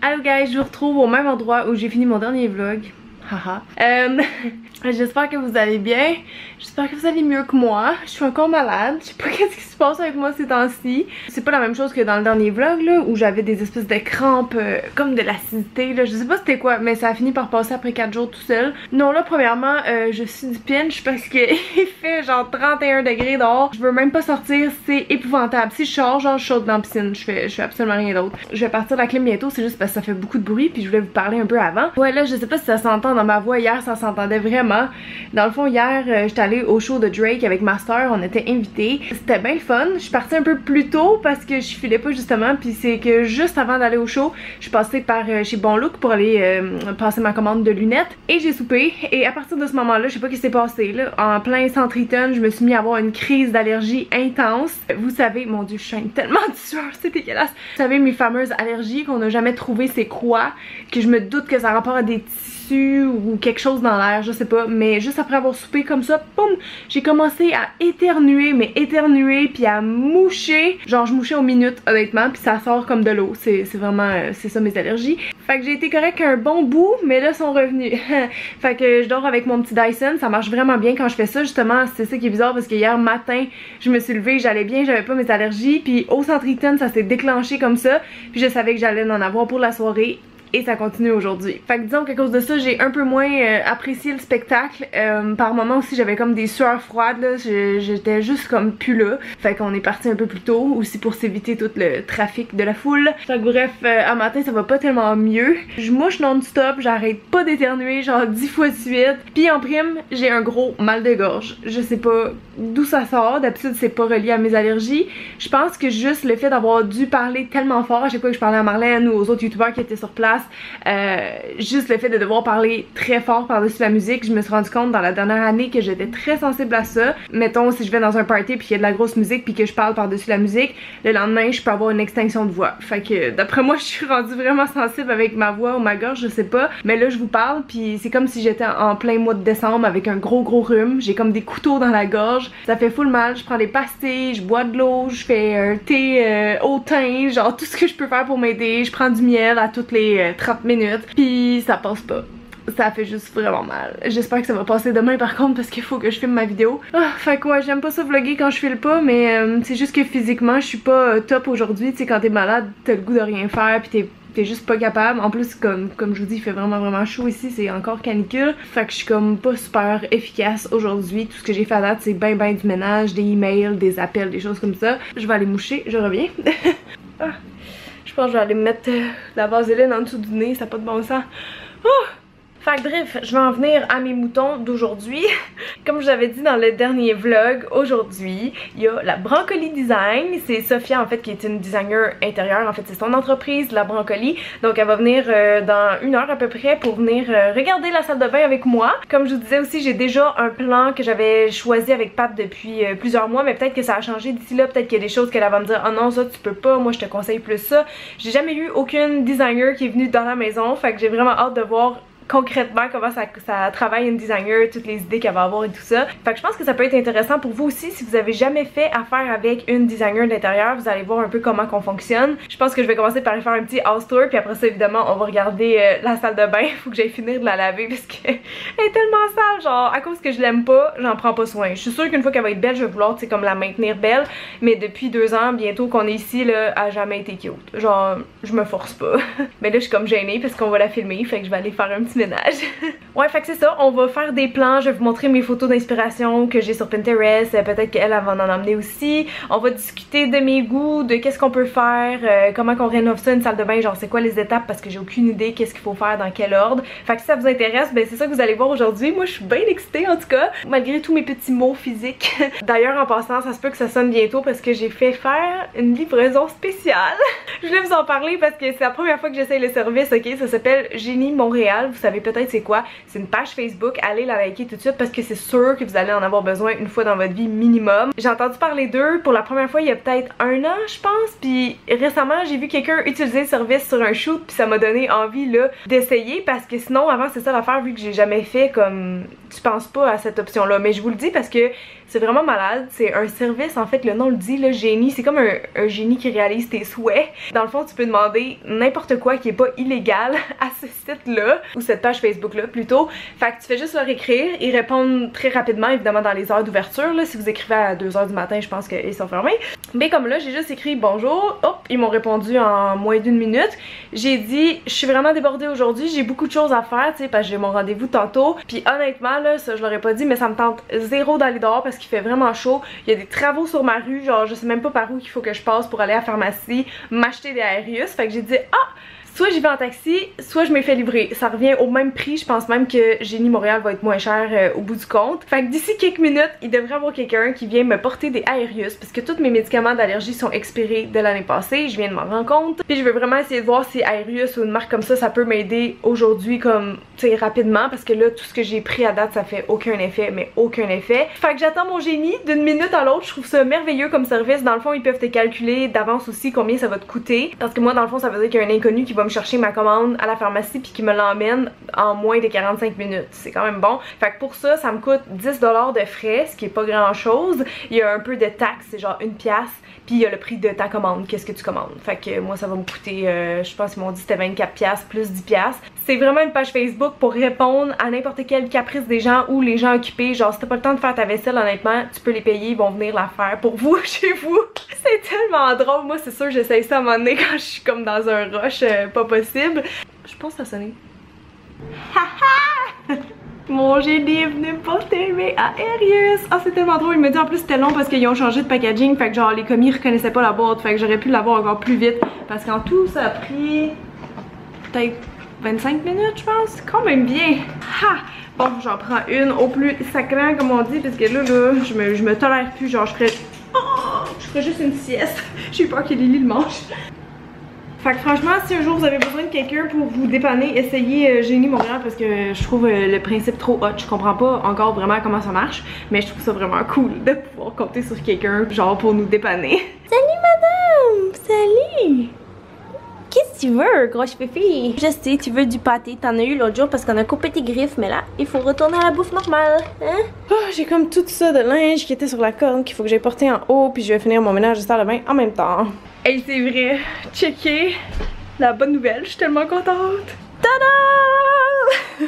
Allô guys, je vous retrouve au même endroit où j'ai fini mon dernier vlog. Haha. J'espère que vous allez bien. J'espère que vous allez mieux que moi. Je suis encore malade. Je sais pas qu'est-ce qui se passe avec moi ces temps-ci. C'est pas la même chose que dans le dernier vlog là, où j'avais des espèces de crampes comme de l'acidité là. Je sais pas c'était quoi, mais ça a fini par passer après 4 jours tout seul. Non là, premièrement, je suis du pinch parce que il fait genre 31 degrés dehors. Je veux même pas sortir, c'est épouvantable. Si je sors, genre je saute dans la piscine. Je fais absolument rien d'autre. Je vais partir de la clim bientôt, c'est juste parce que ça fait beaucoup de bruit puis je voulais vous parler un peu avant. Ouais là, je sais pas si ça s'entend dans ma voix. Hier ça s'entendait vraiment. Dans le fond, hier, j'étais allée au show de Drake avec Master, on était invités. C'était bien le fun. Je suis partie un peu plus tôt parce que je filais pas justement. Puis c'est que juste avant d'aller au show, je suis passée par chez Bon Look pour aller passer ma commande de lunettes. Et j'ai soupé. Et à partir de ce moment-là, je sais pas ce qui s'est passé là. En plein centre Eaton, je me suis mis à avoir une crise d'allergie intense. Vous savez, mon dieu, je chaîne tellement de sueur, c'est dégueulasse. Vous savez, mes fameuses allergies qu'on n'a jamais trouvé c'est quoi, que je me doute que ça a rapport à des tissus ou quelque chose dans l'air, je sais pas, mais juste après avoir soupé comme ça, boum, j'ai commencé à éternuer, mais éternuer puis à moucher, genre je mouchais aux minutes honnêtement, puis ça sort comme de l'eau, c'est vraiment, c'est ça mes allergies. Fait que j'ai été correcte un bon bout, mais là sont revenus. Fait que je dors avec mon petit Dyson, ça marche vraiment bien quand je fais ça, justement, c'est ça qui est bizarre parce que hier matin, je me suis levée, j'allais bien, j'avais pas mes allergies, puis au centre Eaton, ça s'est déclenché comme ça, puis je savais que j'allais en avoir pour la soirée. Et ça continue aujourd'hui. Fait que disons qu'à cause de ça, j'ai un peu moins apprécié le spectacle. Par moments aussi, j'avais comme des sueurs froides là. J'étais juste comme plus là. Fait qu'on est parti un peu plus tôt. Aussi pour s'éviter tout le trafic de la foule. Fait que bref, à matin, ça va pas tellement mieux. Je mouche non-stop. J'arrête pas d'éternuer genre 10 fois de suite. Puis en prime, j'ai un gros mal de gorge. Je sais pas d'où ça sort. D'habitude, c'est pas relié à mes allergies. Je pense que juste le fait d'avoir dû parler tellement fort à chaque fois que je parlais à Marlène ou aux autres youtubeurs qui étaient sur place. Juste le fait de devoir parler très fort par-dessus la musique, je me suis rendu compte dans la dernière année que j'étais très sensible à ça. Mettons si je vais dans un party puis qu'il y a de la grosse musique puis que je parle par-dessus la musique, le lendemain je peux avoir une extinction de voix. Fait que d'après moi je suis rendue vraiment sensible avec ma voix ou ma gorge, je sais pas. Mais là je vous parle puis c'est comme si j'étais en plein mois de décembre avec un gros rhume. J'ai comme des couteaux dans la gorge. Ça fait full mal, je prends des pastilles, je bois de l'eau, je fais un thé au thym, genre tout ce que je peux faire pour m'aider. Je prends du miel à toutes les 30 minutes, puis ça passe pas. Ça fait juste vraiment mal. J'espère que ça va passer demain par contre parce qu'il faut que je filme ma vidéo. Fait que ouais, j'aime pas ça vlogger quand je file pas, mais c'est juste que physiquement je suis pas top aujourd'hui. Tu sais, quand t'es malade, t'as le goût de rien faire puis t'es juste pas capable. En plus, comme je vous dis, il fait vraiment chaud ici, c'est encore canicule. Fait que je suis comme pas super efficace aujourd'hui. Tout ce que j'ai fait à date, c'est ben du ménage, des emails, des appels, des choses comme ça. Je vais aller moucher, je reviens. Je pense que je vais aller me mettre la vaseline en dessous du nez, ça n'a pas de bon sens. Fait que bref, je vais en venir à mes moutons d'aujourd'hui. Comme je vous avais dit dans le dernier vlog, aujourd'hui, il y a la Brancoli Design. C'est Sophia en fait qui est une designer intérieure. En fait, c'est son entreprise, la Brancoli. Donc elle va venir dans 1 heure à peu près pour venir regarder la salle de bain avec moi. Comme je vous disais aussi, j'ai déjà un plan que j'avais choisi avec Pat depuis plusieurs mois. Mais peut-être que ça a changé d'ici là. Peut-être qu'il y a des choses qu'elle va me dire « Oh non, ça tu peux pas, moi je te conseille plus ça. » J'ai jamais eu aucune designer qui est venue dans la maison. Fait que j'ai vraiment hâte de voir concrètement comment ça travaille une designer, toutes les idées qu'elle va avoir et tout ça. Fait que je pense que ça peut être intéressant pour vous aussi si vous avez jamais fait affaire avec une designer d'intérieur. Vous allez voir un peu comment qu'on fonctionne. Je pense que je vais commencer par aller faire un petit house tour puis après ça évidemment on va regarder la salle de bain. Faut que j'aille finir de la laver parce qu'elle est tellement sale, genre à cause que je l'aime pas, j'en prends pas soin. Je suis sûre qu'une fois qu'elle va être belle, je vais vouloir tu sais comme la maintenir belle, mais depuis 2 ans bientôt qu'on est ici là, elle a jamais été cute. Genre je me force pas. Mais là je suis comme gênée parce qu'on va la filmer, fait que je vais aller faire un petit ménage. Ouais, fait que c'est ça, on va faire des plans, je vais vous montrer mes photos d'inspiration que j'ai sur Pinterest, peut-être qu'elle va en emmener aussi. On va discuter de mes goûts, de qu'est-ce qu'on peut faire, comment qu'on rénove ça une salle de bain, genre c'est quoi les étapes parce que j'ai aucune idée qu'est-ce qu'il faut faire, dans quel ordre. Fait que si ça vous intéresse, ben c'est ça que vous allez voir aujourd'hui. Moi je suis bien excitée en tout cas, malgré tous mes petits mots physiques. D'ailleurs en passant, ça se peut que ça sonne bientôt parce que j'ai fait faire une livraison spéciale. Je voulais vous en parler parce que c'est la première fois que j'essaye le service, ok? Ça s'appelle Génie Montréal, vous savez peut-être c'est quoi, c'est une page Facebook, allez la liker tout de suite parce que c'est sûr que vous allez en avoir besoin une fois dans votre vie minimum. J'ai entendu parler d'eux pour la première fois il y a peut-être 1 an je pense, puis récemment j'ai vu quelqu'un utiliser le service sur un shoot puis ça m'a donné envie là d'essayer parce que sinon avant c'est ça l'affaire vu que j'ai jamais fait comme tu penses pas à cette option là, mais je vous le dis parce que C'est vraiment malade. C'est un service, en fait, le nom le dit, le génie. C'est comme un génie qui réalise tes souhaits. Dans le fond, tu peux demander n'importe quoi qui est pas illégal à ce site-là, ou cette page Facebook-là plutôt. Fait que tu fais juste leur écrire, ils répondent très rapidement, évidemment dans les heures d'ouverture. Si vous écrivez à 2h du matin, je pense qu'ils sont fermés. Mais comme là, j'ai juste écrit bonjour, hop, ils m'ont répondu en moins d'1 minute. J'ai dit, je suis vraiment débordée aujourd'hui, j'ai beaucoup de choses à faire, tu sais, parce que j'ai mon rendez-vous tantôt. Puis honnêtement, là, ça je l'aurais pas dit, mais ça me tente zéro d'aller dehors parce qu'il fait vraiment chaud. Il y a des travaux sur ma rue, genre je sais même pas par où il faut que je passe pour aller à la pharmacie, m'acheter des Aerius. Fait que j'ai dit, ah! Soit j'y vais en taxi, soit je me fais livrer. Ça revient au même prix. Je pense même que Génie Montréal va être moins cher au bout du compte. Fait que d'ici quelques minutes, il devrait y avoir quelqu'un qui vient me porter des Aerius parce que tous mes médicaments d'allergie sont expirés de l'année passée. Je viens de m'en rendre compte. Puis je veux vraiment essayer de voir si Aerius ou une marque comme ça peut m'aider aujourd'hui comme, tu sais, rapidement. Parce que là, tout ce que j'ai pris à date, ça fait aucun effet, mais aucun effet. Fait que j'attends mon Génie d'une minute à l'autre. Je trouve ça merveilleux comme service. Dans le fond, ils peuvent te calculer d'avance aussi combien ça va te coûter. Parce que moi, dans le fond, ça veut dire qu'il y a un inconnu qui va me chercher ma commande à la pharmacie puis qui me l'emmène en moins de 45 minutes. C'est quand même bon. Fait que pour ça, ça me coûte 10 $ de frais, ce qui est pas grand chose. Il y a un peu de taxes, c'est genre 1 pièce. Puis il y a le prix de ta commande, qu'est-ce que tu commandes. Fait que moi, ça va me coûter, je pense qu'ils m'ont dit c'était 24 pièces plus 10 pièces. C'est vraiment une page Facebook pour répondre à n'importe quel caprice des gens ou les gens occupés. Genre, si t'as pas le temps de faire ta vaisselle, honnêtement, tu peux les payer, ils vont venir la faire pour vous, chez vous. C'est tellement drôle. Moi, c'est sûr, j'essaye ça à un moment donné quand je suis comme dans un rush pas possible. Je pense que ça a sonné. Haha! Mon génie est venu me porter mes Aerius. Ah, c'est tellement drôle. Il me dit en plus c'était long parce qu'ils ont changé de packaging. Fait que genre les commis reconnaissaient pas la boîte. Fait que j'aurais pu l'avoir encore plus vite. Parce qu'en tout, ça a pris peut-être 25 minutes, je pense. Quand même bien. Ha! Bon, j'en prends une au plus sacrant, comme on dit. Parce que là, je me tolère plus. Genre, je ferais juste une sieste. J'ai peur que Lily le mange. Fait que franchement, si un jour vous avez besoin de quelqu'un pour vous dépanner, essayez Génie Montréal parce que je trouve le principe trop hot. Je comprends pas encore vraiment comment ça marche, mais je trouve ça vraiment cool de pouvoir compter sur quelqu'un genre pour nous dépanner. Salut madame! Salut! Qu'est-ce que tu veux, grosse fifi? Je sais, tu veux du pâté. T'en as eu l'autre jour parce qu'on a coupé tes griffes, mais là, il faut retourner à la bouffe normale, hein? Oh, j'ai comme tout ça de linge qui était sur la corde qu'il faut que j'aille porter en haut, puis je vais finir mon ménage de salle de bain en même temps. Hey, c'est vrai, checker la bonne nouvelle, je suis tellement contente. Tada!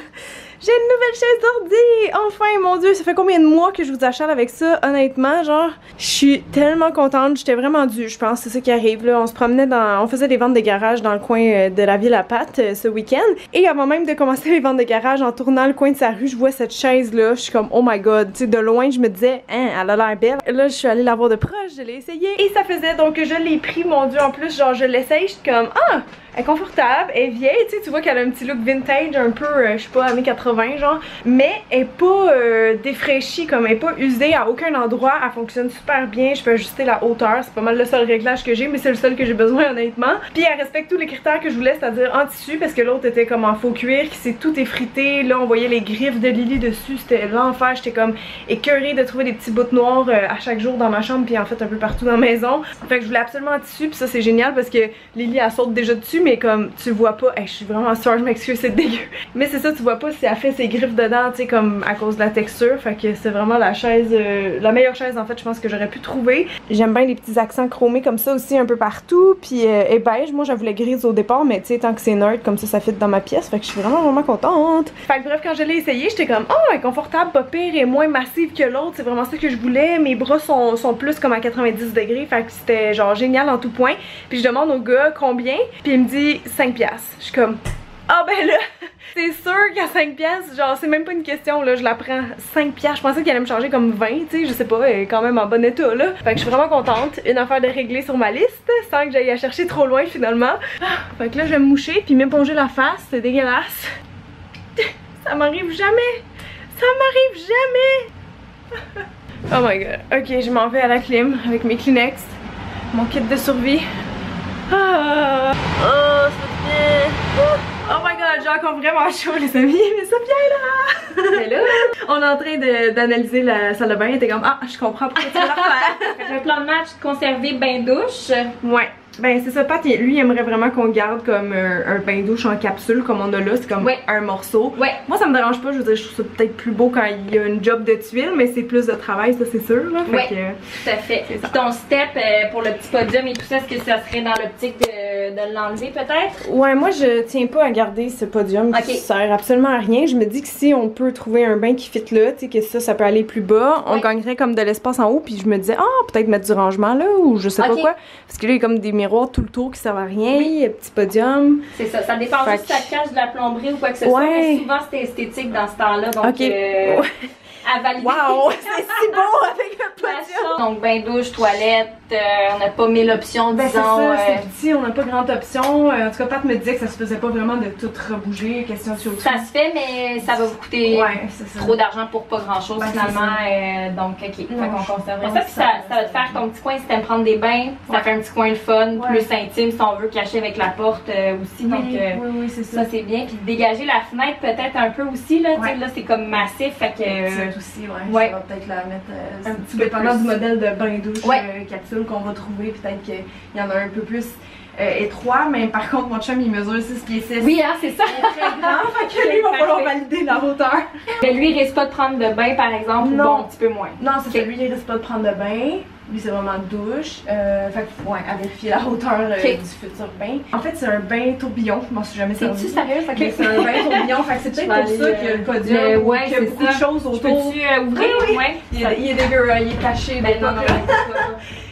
J'ai une nouvelle chaise d'ordi! Enfin, mon dieu, ça fait combien de mois que je vous achète avec ça? Honnêtement, genre, je suis tellement contente. J'étais vraiment due, je pense, c'est ça qui arrive là. On se promenait on faisait des ventes de garage dans le coin de la ville à Pat ce week-end. Et avant même de commencer les ventes de garage, en tournant le coin de sa rue, je vois cette chaise là. Je suis comme, oh my god. Tu sais, de loin, je me disais, hein, elle a l'air belle. Là, je suis allée la voir de proche, je l'ai essayée. Et ça faisait, donc je l'ai pris, mon dieu, en plus, genre, je l'essaye, je suis comme, ah! Elle est confortable, elle est vieille, tu vois qu'elle a un petit look vintage un peu, je sais pas, années 80 genre, mais elle est pas défraîchie, comme elle est pas usée à aucun endroit, elle fonctionne super bien, je peux ajuster la hauteur, c'est pas mal le seul réglage que j'ai, mais c'est le seul que j'ai besoin honnêtement. Puis elle respecte tous les critères que je voulais, c'est-à-dire en tissu, parce que l'autre était comme en faux cuir, qui s'est tout effrité, là on voyait les griffes de Lily dessus, c'était l'enfer, j'étais comme écœurée de trouver des petits bouts noirs à chaque jour dans ma chambre, puis en fait un peu partout dans la maison. Fait que je voulais absolument en tissu, puis ça c'est génial parce que Lily elle saute déjà dessus, mais comme tu vois pas, hey, je suis vraiment sûre, je m'excuse, c'est dégueu. Mais c'est ça, tu vois pas si elle fait ses griffes dedans, tu sais, comme à cause de la texture. Fait que c'est vraiment la chaise, la meilleure chaise en fait, je pense que j'aurais pu trouver. J'aime bien les petits accents chromés comme ça aussi un peu partout. Puis et beige, moi j'avais grise au départ, mais tu sais, tant que c'est neutre, comme ça fit dans ma pièce. Fait que je suis vraiment contente. Fait que bref, quand je l'ai essayé, j'étais comme, oh, elle est confortable, pas pire et moins massive que l'autre. C'est vraiment ça que je voulais. Mes bras sont plus comme à 90 degrés. Fait que c'était genre génial en tout point. Puis je demande au gars combien. Puis il me dit 5 piastres. Je suis comme, ah ben là, c'est sûr qu'à 5 piastres, genre c'est même pas une question là, je la prends 5 piastres. Je pensais qu'elle allait me changer comme 20, tu sais, je sais pas, elle est quand même en bon état là. Fait que je suis vraiment contente, une affaire de régler sur ma liste, sans que j'aille à chercher trop loin finalement. Fait que là je vais me moucher puis m'éponger la face, c'est dégueulasse. Ça m'arrive jamais, ça m'arrive jamais. Oh my god, ok, je m'en vais à la clim avec mes Kleenex, mon kit de survie. Ah. Oh, ça fait... Oh my god, j'ai encore vraiment chaud les amis, mais ça vient là. Et là, on est en train d'analyser la salle de bain, elle était comme, ah, je comprends pourquoi tu veux la faire. Un plan de match conservé bain douche. Ouais. Ben c'est ça, Pat, lui il aimerait vraiment qu'on garde comme un bain douche en capsule comme on a là, c'est comme un morceau. Moi ça me dérange pas, je veux dire, je trouve ça peut-être plus beau quand il y a une job de tuile, mais c'est plus de travail, ça c'est sûr là. Fait que, tout à fait. Puis ton step pour le petit podium et tout ça, est-ce que ça serait dans l'optique de l'enlever peut-être? Ouais, moi je tiens pas à garder ce podium qui sert absolument à rien. Je me dis que si on peut trouver un bain qui fit là, tu sais que ça peut aller plus bas, on gagnerait comme de l'espace en haut, puis je me disais peut-être mettre du rangement là ou je sais pas quoi, parce que là il y a comme des miroirs tout le tour qui servent à rien, petit podium. C'est ça, ça dépend juste si ça cache de la plomberie ou quoi que ce soit, mais souvent c'était esthétique dans ce temps-là, donc à valider. Wow, c'est si beau avec un podium. Donc bain douche, toilette, on n'a pas 1000 options, disons. C'est petit, on n'a pas grande option. En tout cas, Pat me disait que ça se faisait pas vraiment de tout rebouger, question de chaud. Ça se fait, mais ça va vous coûter trop d'argent pour pas grand-chose finalement. Donc, ok, fait qu'on conserverait ça. Puis ça va te faire ton petit coin si t'aimes prendre des bains. Ça fait un petit coin de fun, plus intime si on veut, cacher avec la porte aussi. Donc, oui, c'est ça. Ça c'est bien. Puis dégager la fenêtre peut-être un peu aussi. Là, là c'est comme massif. Fait que, aussi, ça va peut-être la mettre un petit peu dépendant du modèle de bain douche capsule qu'on va trouver, peut-être qu'il y en a un peu plus étroit, mais par contre mon chum il mesure 6 pieds 6. Oui, hein, c'est ça. Il est très grand, fait que lui il va falloir valider la hauteur. Mais lui il risque pas de prendre de bain par exemple, ou bon, un petit peu moins. Non, c'est que lui il risque pas de prendre de bain. Lui c'est vraiment douche, fait que à vérifier la hauteur du futur bain. En fait c'est un bain tourbillon, je m'en suis jamais servi. C'est-tu sérieux? C'est un bain tourbillon, fait que c'est peut-être pour ça qu'il y a le podium, qu'il y a beaucoup de choses autour. Peux-tu ouvrir? Il est dégueu, il est caché. Non,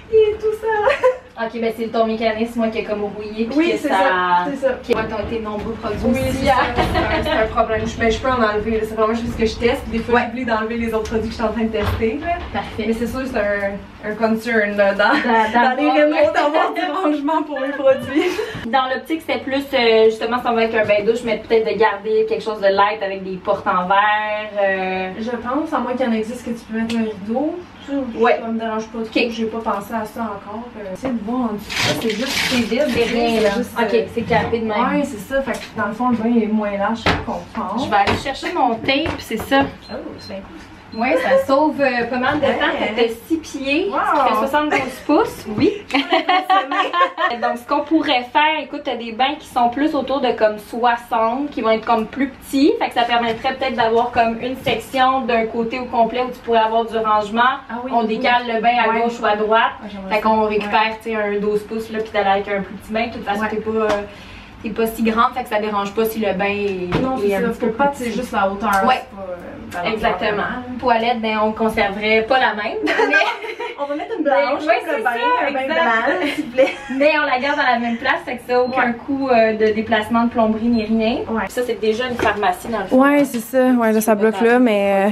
il est tout seul. Ok, ben c'est ton mécanisme qui est comme rouillé. Oui, c'est ça. C'est ça. Qui ont été nombreux produits. Oui, c'est un problème. Mais je peux en enlever. C'est vraiment juste que je teste. Des fois, j'oublie d'enlever les autres produits que je suis en train de tester. Parfait. Mais c'est sûr, c'est un concern dans les rénaux d'avoir du rangement pour les produits. Dans l'optique, c'était plus justement si on va avec un bain douche, mais peut-être de garder quelque chose de light avec des portes en verre. Je pense, à moins qu'il y en existe que tu peux mettre un rideau. Ça me dérange pas trop. J'ai pas pensé à ça encore. C'est de voir en dessous. C'est juste vide. C'est rien là. Ok, c'est capé de même. Ouais, c'est ça. Fait que dans le fond, le bain est moins large qu'on pense. Je vais aller chercher mon tape, c'est ça. Oh, c'est bien cool. Oui, ça sauve pas mal de temps. C'était 6 pieds, ça fait 72 pouces. Oui. Donc, ce qu'on pourrait faire, écoute, t'as des bains qui sont plus autour de comme 60, qui vont être comme plus petits. Fait que ça permettrait peut-être d'avoir comme une section d'un côté au complet où tu pourrais avoir du rangement. On décale le bain à gauche ou à droite. Fait qu'on récupère, tu sais, un 12 pouces, là, puis t'as avec un plus petit bain. De toute façon, t'es pas si grande, fait que ça dérange pas si le bain est un petit peu pas, c'est juste la hauteur. Ouais. Exactement. Toilette, ben on conserverait pas la même. Mais on va mettre une blanche pour le bain, un bain blanc, s'il vous plaît. Mais on la garde à la même place, fait que ça n'a aucun coût de déplacement de plomberie ni rien. Ça c'est déjà une pharmacie dans le fond. Ouais, c'est ça. Ouais, là ça bloque là, mais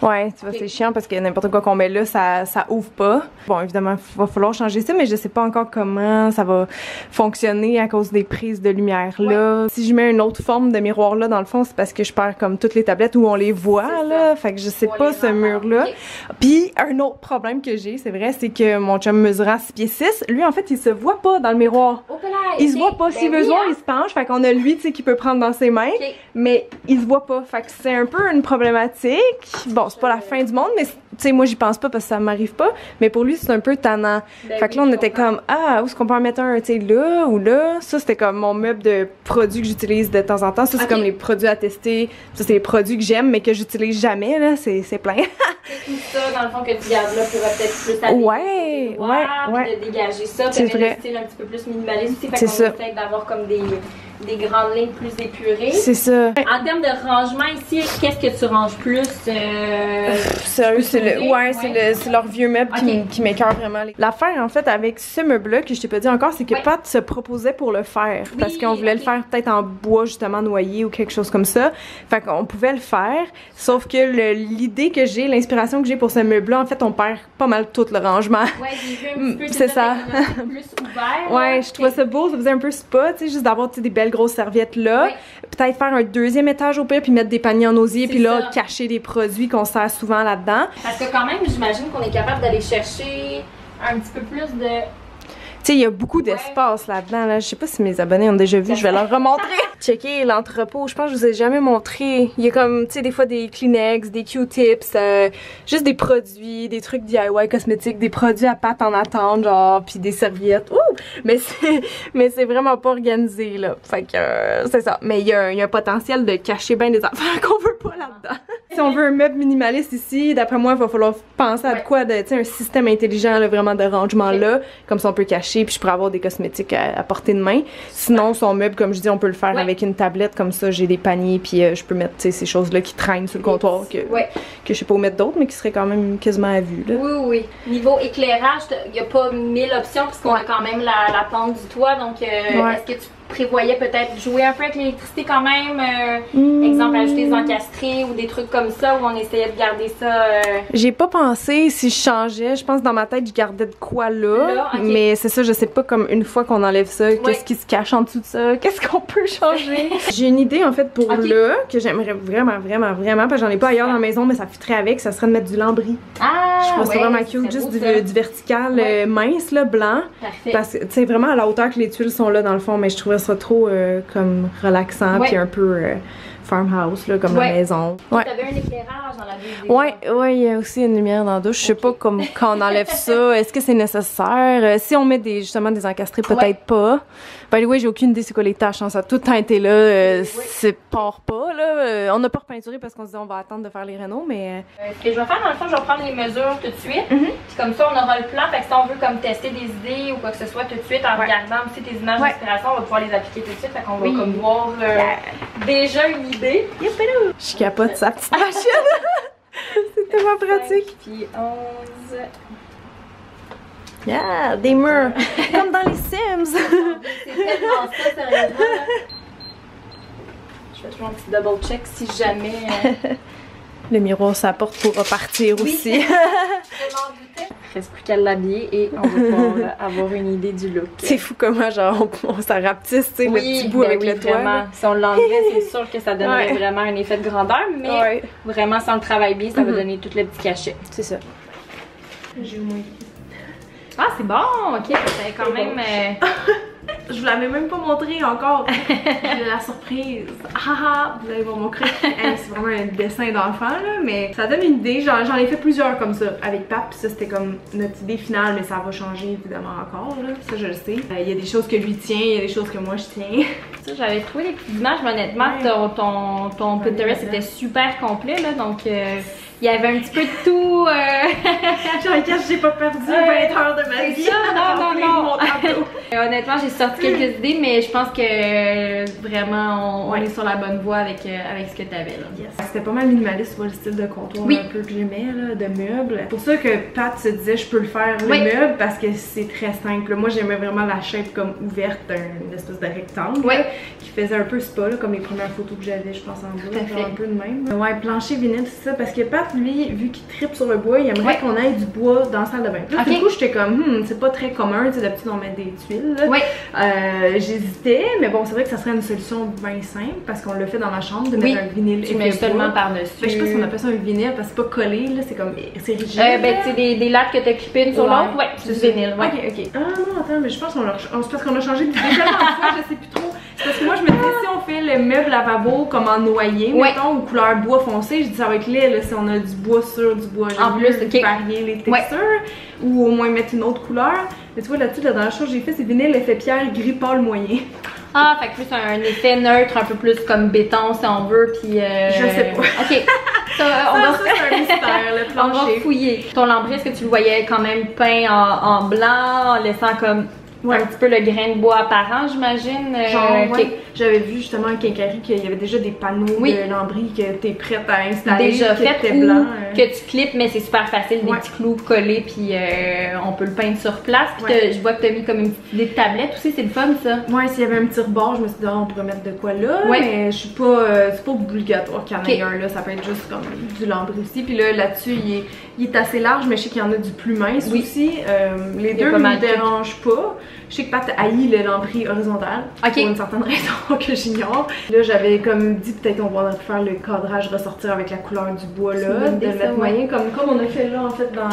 ouais, tu vois, c'est chiant parce que n'importe quoi qu'on met là, ça ouvre pas. Bon, évidemment, il va falloir changer ça, mais je sais pas encore comment ça va fonctionner à cause des prises de lumière là. Si je mets une autre forme de miroir là, dans le fond, c'est parce que je perds comme toutes les tablettes où on les voit là. Fait que je sais pas ce mur-là. Puis un autre problème que j'ai, c'est vrai, c'est que mon chum mesurant 6 pieds 6, lui en fait il se voit pas dans le miroir. Il se voit pas. S'il veut se voir, il se penche. Fait qu'on a lui, tu sais, qui peut prendre dans ses mains. Mais il se voit pas. Fait que c'est un peu une problématique. Bon, c'est pas la fin du monde, mais tu sais, moi j'y pense pas parce que ça m'arrive pas. Mais pour lui, c'est un peu tannant. Fait que là, on était comme, où est-ce qu'on peut en mettre un, tu sais, là ou là. Ça, c'était comme mon meuble de produits que j'utilise de temps en temps. Ça, c'est comme les produits à tester. Ça, c'est les produits que j'aime, mais que j'utilise jamais, là. C'est plein. Tout ça, dans le fond, que tu gardes là pourrait peut-être plus t'habiller. De dégager ça. C'est vrai. Le style un petit peu plus minimaliste aussi. Fait qu'on essaie d'avoir comme des grandes lignes plus épurées. C'est ça. En termes de rangement ici, qu'est-ce que tu ranges plus? Sérieux, c'est leur vieux meuble qui m'écoeure vraiment. L'affaire en fait avec ce meuble-là que je t'ai pas dit encore, c'est que Pat se proposait pour le faire. Parce qu'on voulait le faire peut-être en bois justement noyé ou quelque chose comme ça. Fait qu'on pouvait le faire. Sauf que l'idée que j'ai, l'inspiration que j'ai pour ce meuble-là, en fait, on perd pas mal tout le rangement. Ouais, j'ai vu un petit peu c'est ça. Plus ouvert. Ouais, je trouvais ça beau, ça faisait un peu spa, tu sais, juste d'avoir des belles grosses serviettes là. Peut-être faire un deuxième étage au pire, puis mettre des paniers en osier, puis là, cacher des produits qu'on sert souvent là-dedans. Parce que quand même, j'imagine qu'on est capable d'aller chercher un petit peu plus de... Tu sais, il y a beaucoup d'espace là-dedans. Là. Je sais pas si mes abonnés ont déjà vu, je vais leur remontrer. Checker l'entrepôt, je pense que je vous ai jamais montré. Il y a comme, tu sais, des fois des Kleenex, des Q-tips, juste des produits, des trucs DIY cosmétiques, des produits à pâte en attente, genre, puis des serviettes. Ouh! Mais c'est vraiment pas organisé, là. Fait que, c'est ça. Mais il y a un potentiel de cacher bien des affaires qu'on veut pas là-dedans. Si on veut un meuble minimaliste ici, d'après moi, il va falloir penser à de quoi, tu sais, un système intelligent, là, vraiment de rangement là. Comme ça, on peut cacher, puis je pourrais avoir des cosmétiques à portée de main. Sinon, son meuble, comme je dis, on peut le faire avec une tablette, comme ça, j'ai des paniers, puis je peux mettre, tu sais, ces choses-là qui traînent sur le comptoir, que je sais pas où mettre d'autres, mais qui seraient quand même quasiment à vue, là. Oui. Niveau éclairage, il n'y a pas 1000 options, parce qu'on a quand même la pente du toit, donc est-ce que tu prévoyais peut-être jouer un peu avec l'électricité quand même, exemple ajouter des encastrés ou des trucs comme ça, où on essayait de garder ça J'ai pas pensé si je changeais, je pense que dans ma tête je gardais de quoi là, mais c'est ça, je sais pas, comme une fois qu'on enlève ça, qu'est-ce qui se cache en dessous de ça, qu'est-ce qu'on peut changer. J'ai une idée en fait pour là, que j'aimerais vraiment, parce que j'en ai pas ailleurs dans la maison, mais ça fitterait avec, ça serait de mettre du lambris. Je trouve ça vraiment cute, juste du vertical mince là, blanc. Parfait. Parce que tu sais, vraiment à la hauteur que les tuiles sont là dans le fond, mais je trouvais ça trop comme relaxant, puis un peu farmhouse là, comme la maison. T'avais un éclairage dans la vidéo. Ouais, il y a aussi une lumière dans la douche. Je sais pas comme quand on enlève ça, est-ce que c'est nécessaire? Si on met justement des encastrés, peut-être pas. By the way, j'ai aucune idée c'est quoi les tâches, hein, ça a tout le temps été là, c'est part pas là. On n'a pas repeinturé parce qu'on se dit on va attendre de faire les rénaux, mais... Ce que je vais faire dans le fond, je vais prendre les mesures tout de suite, puis comme ça on aura le plan, fait que si on veut comme tester des idées ou quoi que ce soit tout de suite, en regardant aussi tes images d'inspiration, on va pouvoir les appliquer tout de suite, fait qu'on va comme voir déjà une idée. Je capote sa petite machine. C'est tellement pratique. Puis 11... Yeah, des murs. Comme dans les Sims. C'est tellement ça, sérieusement. Je fais toujours un petit double check si jamais... Le miroir, ça porte pour repartir aussi. Je m'en doutais. Il reste plus qu'à l'habiller et on va pouvoir avoir une idée du look. C'est fou comment genre on s'en rapetisse, tu sais, le petit bout avec le toit. Vraiment. Si on l'enlevait, c'est sûr que ça donnerait vraiment un effet de grandeur, mais vraiment, si on le travaille bien, ça va donner tout le petit cachet. C'est ça. J'ai au moins... Ah, c'est bon! Ok, c'est quand même... Je vous l'avais même pas montré encore. J'ai la surprise. Vous allez voir mon cru. C'est vraiment un dessin d'enfant là, mais ça donne une idée. J'en ai fait plusieurs comme ça avec Pat, puis ça c'était comme notre idée finale, mais ça va changer évidemment encore là. Ça je le sais. Il y a des choses que lui tient, il y a des choses que moi je tiens. Ça, j'avais trouvé les petites images, mais honnêtement, ton Pinterest était super complet là, donc il y avait un petit peu de tout. Genre, j'ai pas perdu 20 heures de ma vie. Non. Honnêtement, j'ai sorti quelques idées, mais je pense que vraiment, on est sur la bonne voie avec ce que tu avais là. C'était pas mal minimaliste, le style de comptoir un peu que j'aimais, de meubles. C'est pour ça que Pat se disait, je peux le faire, le meuble, parce que c'est très simple. Moi, j'aimais vraiment la shape comme ouverte d'une espèce de rectangle qui faisait un peu spa, là, comme les premières photos que j'avais, je pense, en bas, genre un peu de même. Ouais, plancher vinyle, c'est ça, parce que Pat, lui, vu qu'il trippe sur le bois, il aimerait qu'on ait du bois dans la salle de bain. Là, du coup, j'étais comme, c'est pas très commun, tu sais, d'habitude, on met des tuiles. J'hésitais, mais bon, c'est vrai que ça serait une solution bien simple, parce qu'on le fait dans la chambre, de mettre un vinyle tu mets seulement par-dessus. Je sais pas si on appelle ça un vinyle, parce que c'est pas collé, là, c'est comme, c'est rigide. Ben, tu sais, des lattes que t'as clippées une sur l'autre, c'est du vinyle, Ok. Ah non, attends, mais je pense c'est parce qu'on a changé d'idée tellement de fois, je sais plus trop. C'est parce que moi, je me disais, si on fait le meuble lavabo comme en noyer, mettons, ou couleur bois foncé, je dis ça va être laid, là, si on a du bois sur du bois. En plus, varier les textures, ou au moins mettre une autre couleur. Mais tu vois, là-dessus, la dernière chose que j'ai fait, c'est vinyle effet pierre gris pâle moyen. Ah, fait que plus un effet neutre, un peu plus comme béton si on veut, puis je sais pas. Ok. Ça, c'est un mystère, le plancher. On va fouiller. Ton lambris, est-ce que tu le voyais quand même peint en blanc, en laissant comme un petit peu le grain de bois apparent, j'imagine? Genre, j'avais vu justement un quincaillerie qu'il y avait déjà des panneaux de lambris que t'es prête à installer. Déjà fait, blanc. Que tu clips, mais c'est super facile, des petits clous collés, puis on peut le peindre sur place. Puis je vois que t'as mis comme une petite idée de tablette aussi, c'est le fun ça. Ouais, s'il y avait un petit rebord, je me suis dit, on pourrait mettre de quoi là, mais je suis pas, c'est pas obligatoire qu'il y en ait un là, ça peut être juste comme du lambris aussi. Puis là-dessus, il est assez large, mais je sais qu'il y en a du plus mince aussi. Les deux ne me dérangent pas. Je sais que Pat haït le lambris horizontal pour une certaine raison que j'ignore. Là j'avais comme dit peut-être on va faire le cadrage ressortir avec la couleur du bois là, de mettre moyen comme on a fait là en fait dans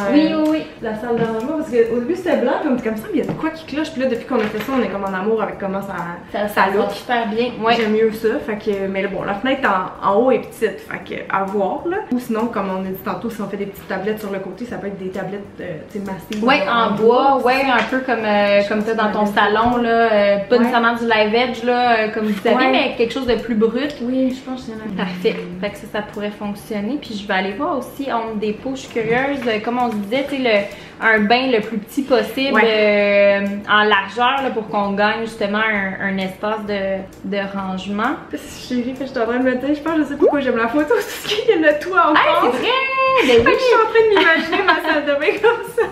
la salle de rangement parce qu'au début c'était blanc comme ça mais il y a de quoi qui cloche puis là depuis qu'on a fait ça on est comme en amour avec comment ça look super bien. J'aime mieux ça fait que mais bon la fenêtre en haut est petite fait que à voir là ou sinon comme on a dit tantôt si on fait des petites tablettes sur le côté ça peut être des tablettes tu sais massives. Ouais en bois un peu comme ça dans ton salon là pas nécessairement du live edge là comme vous savez mais quelque chose de plus brut. Oui je pense qu'il y en a. Parfait fait que ça pourrait fonctionner puis je vais aller voir aussi Home Depot je suis curieuse comme on se disait tu sais un bain le plus petit possible en largeur là, pour qu'on gagne justement un espace de rangement. Chérie, je suis en train de me dire, je pense que je sais pourquoi j'aime la photo, parce qu'il y a le toit en face. C'est vrai! Ben oui. Je suis en train de m'imaginer ma salle de bain comme ça.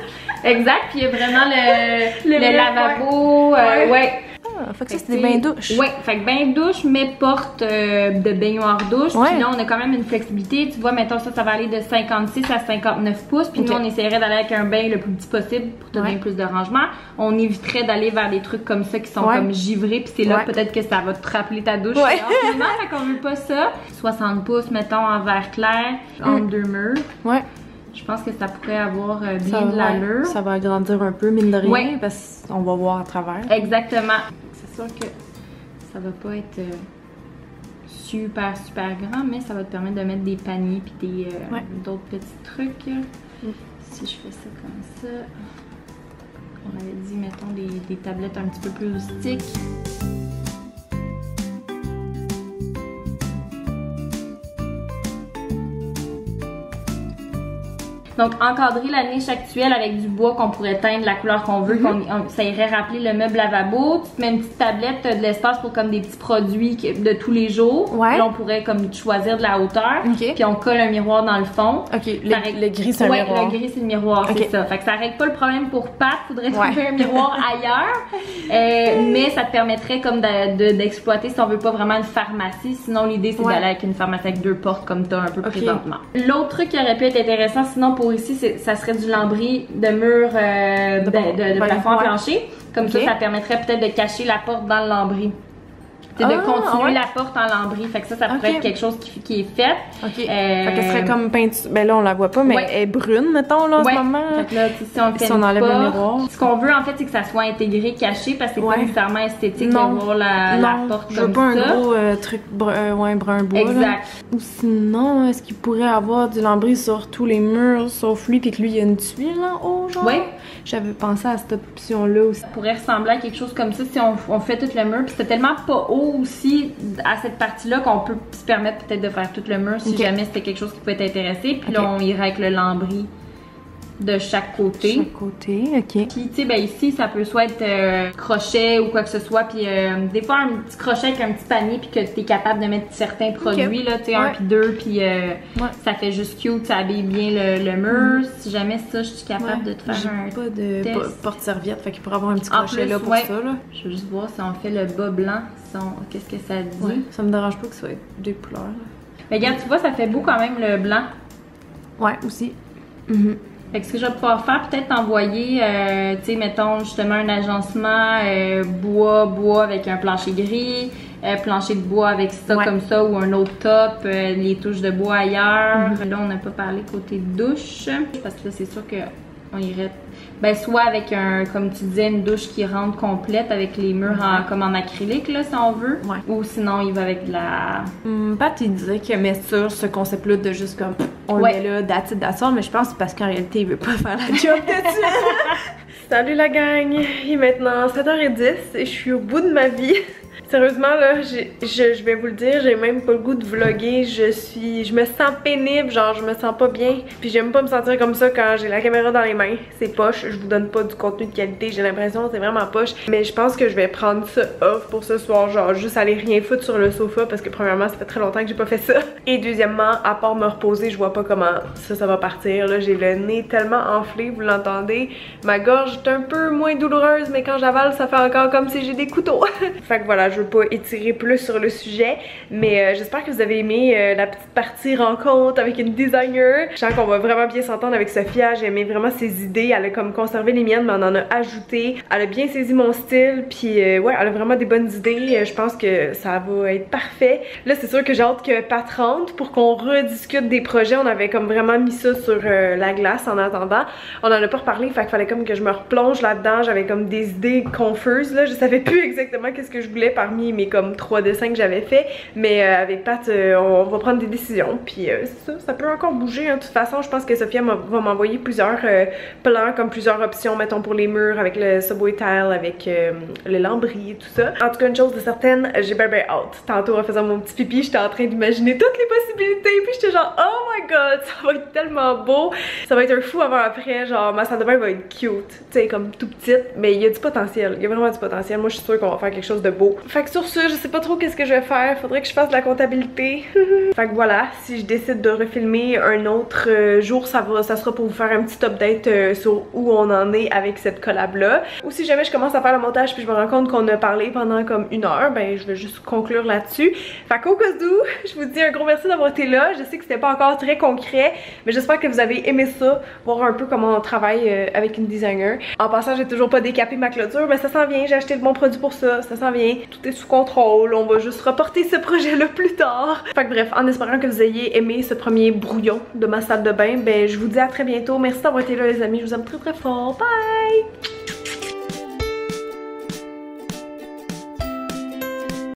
Exact, puis il y a vraiment le lavabo, fait que ça c'est des bains douches. Oui, fait que bain douche, mais porte de baignoire douche. Puis là, on a quand même une flexibilité. Tu vois, mettons ça va aller de 56 à 59 pouces. Puis nous, on essaierait d'aller avec un bain le plus petit possible pour te donner plus de rangement. On éviterait d'aller vers des trucs comme ça qui sont comme givrés. Puis c'est là peut-être que ça va te rappeler ta douche. Fait qu'on veut pas ça. 60 pouces, mettons, en verre clair, entre deux murs. Ouais. Je pense que ça pourrait avoir bien de l'allure. Ça va agrandir un peu, mine de rien, parce qu'on va voir à travers. Exactement. C'est sûr que ça va pas être super grand, mais ça va te permettre de mettre des paniers puis d'autres petits trucs. Si je fais ça comme ça, on avait dit, mettons, des tablettes un petit peu plus rustiques. Donc, encadrer la niche actuelle avec du bois qu'on pourrait teindre la couleur qu'on veut, ça irait rappeler le meuble lavabo. Tu te mets une petite tablette, tu as de l'espace pour comme des petits produits de tous les jours. Puis là, on pourrait comme choisir de la hauteur. Puis on colle un miroir dans le fond. Le gris, c'est un miroir. Le gris, c'est le miroir, c'est ça. Fait que ça règle pas le problème pour Pat. Faudrait trouver un miroir ailleurs. Mais ça te permettrait comme d'exploiter si on veut pas vraiment une pharmacie. Sinon, l'idée, c'est d'aller avec une pharmacie avec deux portes comme tu as un peu présentement. L'autre truc qui aurait pu être intéressant, sinon pour ici, ça serait du lambris de mur de plafond en plancher. Comme ça permettrait peut-être de cacher la porte dans le lambris. C'est de continuer la porte en lambris. Fait que ça pourrait être quelque chose qui est fait. Fait que ce serait comme peinture. Ben là, on la voit pas, mais elle est brune, mettons, là, en ce moment. Fait que là, si on fait on enlève le miroir. Ce qu'on veut, en fait, c'est que ça soit intégré, caché, parce que c'est pas nécessairement esthétique de voir la porte comme ça. Je veux pas un gros truc brun bois. Exact. Là. Ou sinon, est-ce qu'il pourrait avoir du lambris sur tous les murs, sauf lui, puis que lui, il y a une tuile en haut, genre? Oui. J'avais pensé à cette option-là aussi. Ça pourrait ressembler à quelque chose comme ça si on fait tout le mur. Puis c'était tellement pas haut aussi à cette partie-là qu'on peut se permettre peut-être de faire tout le mur si jamais c'était quelque chose qui peut être intéressé. Puis là, on irait avec le lambris de chaque côté. Chaque côté, ok. Puis tu sais, ben ici, ça peut soit être crochet ou quoi que ce soit. Puis des fois, un petit crochet avec un petit panier puis que tu es capable de mettre certains produits, là, tu sais, un puis deux. Puis ça fait juste cute, ça habille bien le mur. Si jamais ça, je suis capable de te faire un pas de porte-serviette, fait qu'il pourrait avoir un petit crochet là pour ça. Là. Je veux juste voir si on fait le bas blanc, qu'est-ce que ça dit. Ça me dérange pas que ce soit des couleurs. Mais regarde, tu vois, ça fait beau quand même le blanc. Ouais, aussi. Fait que ce que je vais pouvoir faire, peut-être t'envoyer, tu sais, mettons justement un agencement bois avec un plancher gris, plancher de bois avec ça comme ça ou un autre top, les touches de bois ailleurs. Là, on n'a pas parlé côté douche, parce que là, c'est sûr qu'on irait, ben soit avec comme tu disais, une douche qui rentre complète avec les murs comme en acrylique, là, si on veut. Ou sinon, il va avec de la... Pat, il disait qu'il aimait sur ce concept-là de juste comme... On le met là, d'asseoir, mais je pense que c'est parce qu'en réalité, il veut pas faire la job de suite. Salut la gang! Il est maintenant 7h10 et je suis au bout de ma vie. Sérieusement là, je vais vous le dire, j'ai même pas le goût de vlogger, je me sens pénible, genre je me sens pas bien. Puis j'aime pas me sentir comme ça quand j'ai la caméra dans les mains, c'est poche, je vous donne pas du contenu de qualité, j'ai l'impression c'est vraiment poche. Mais je pense que je vais prendre ça off pour ce soir, genre juste aller rien foutre sur le sofa parce que premièrement ça fait très longtemps que j'ai pas fait ça. Et deuxièmement, à part me reposer, je vois pas comment ça va partir. Là j'ai le nez tellement enflé, vous l'entendez. Ma gorge est un peu moins douloureuse mais quand j'avale ça fait encore comme si j'ai des couteaux. Fait que voilà, je je veux pas étirer plus sur le sujet, mais j'espère que vous avez aimé la petite partie rencontre avec une designer. Je sens qu'on va vraiment bien s'entendre avec Sophia, j'ai aimé vraiment ses idées, elle a comme conservé les miennes mais on en a ajouté, elle a bien saisi mon style, puis ouais, elle a vraiment des bonnes idées, je pense que ça va être parfait. Là c'est sûr que j'ai hâte que Pat rentre pour qu'on rediscute des projets, on avait comme vraiment mis ça sur la glace en attendant, on en a pas reparlé, fait qu'il fallait comme que je me replonge là-dedans, j'avais comme des idées confuses là, je savais plus exactement qu'est-ce que je voulais parmi mes comme 3 dessins que j'avais fait, mais avec Pat on va prendre des décisions, puis c'est ça peut encore bouger hein. De toute façon je pense que Sophia va m'envoyer plusieurs plans, comme plusieurs options mettons pour les murs avec le subway tile, avec le lambris et tout ça. En tout cas une chose de certaine, j'ai bien hâte. Tantôt en faisant mon petit pipi j'étais en train d'imaginer toutes les possibilités, puis j'étais genre oh my god ça va être tellement beau, ça va être un fou avant après, genre ma salle de bain va être cute, tu sais comme tout petite, mais il y a du potentiel, il y a vraiment du potentiel, moi je suis sûre qu'on va faire quelque chose de beau. Fait que sur ce je sais pas trop qu'est-ce que je vais faire, faudrait que je fasse de la comptabilité. Fait que voilà, si je décide de refilmer un autre jour ça sera pour vous faire un petit update sur où on en est avec cette collab là, ou si jamais je commence à faire le montage puis je me rends compte qu'on a parlé pendant comme 1 heure, ben je vais juste conclure là-dessus. Fait qu'au cas où, je vous dis un gros merci d'avoir été là, je sais que c'était pas encore très concret, mais j'espère que vous avez aimé ça, voir un peu comment on travaille avec une designer. En passant j'ai toujours pas décapé ma clôture, mais ça s'en vient, j'ai acheté le bon produit pour ça s'en vient, tout est sous contrôle, on va juste reporter ce projet là plus tard. Fait que bref, en espérant que vous ayez aimé ce premier brouillon de ma salle de bain, ben je vous dis à très bientôt, merci d'avoir été là les amis, je vous aime très fort, bye!